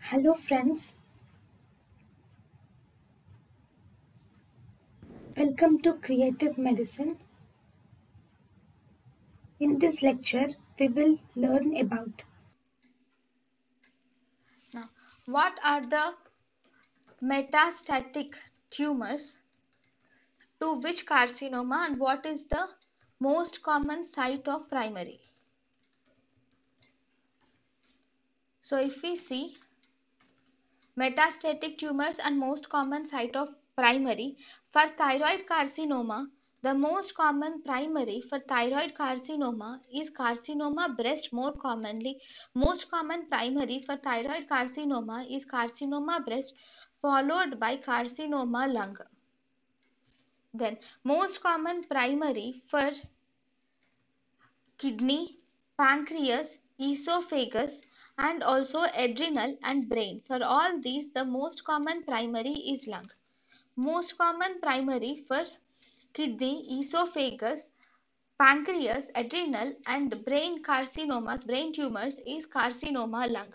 Hello friends, welcome to Creative Medicine. In this lecture, we will learn about Now, what are the metastatic tumors, to which carcinoma, and what is the most common site of primary? So, if we see metastatic tumors and most common site of primary, for thyroid carcinoma, the most common primary for thyroid carcinoma is carcinoma breast. More commonly, most common primary for thyroid carcinoma is carcinoma breast, followed by carcinoma lung. Then most common primary for kidney, pancreas, esophagus, and also adrenal and brain. For all these, the most common primary is lung. Most common primary for kidney, esophagus, pancreas, adrenal, and brain carcinomas, brain tumors, is carcinoma lung.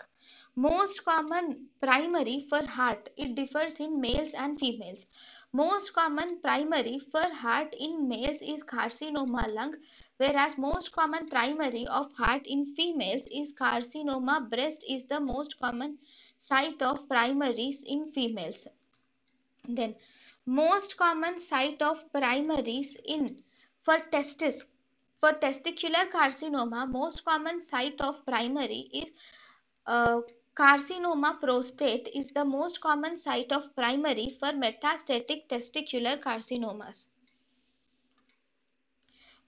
Most common primary for heart, it differs in males and females. Most common primary for heart in males is carcinoma lung, whereas most common primary of heart in females is carcinoma breast, is the most common site of primaries in females. Then most common site of primaries in for testis, for testicular carcinoma, most common site of primary is carcinoma prostate, is the most common site of primary for metastatic testicular carcinomas.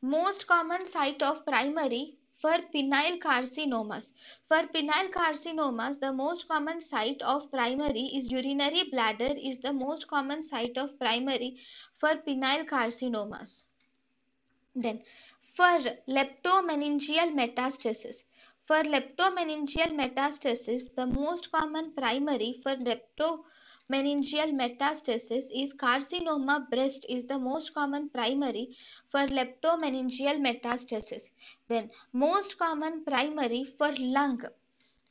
Most common site of primary for penile carcinomas. For penile carcinomas, the most common site of primary is urinary bladder, is the most common site of primary for penile carcinomas. Then for leptomeningeal metastasis. For leptomeningeal metastasis, the most common primary for leptomeningeal metastasis is carcinoma breast, is the most common primary for leptomeningeal metastasis. Then most common primary for lung.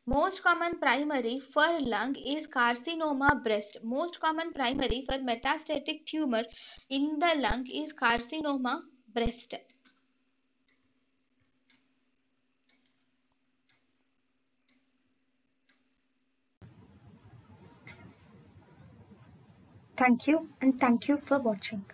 Most common primary for lung is carcinoma breast. Most common primary for metastatic tumor in the lung is carcinoma breast. thank you and thank you for watching.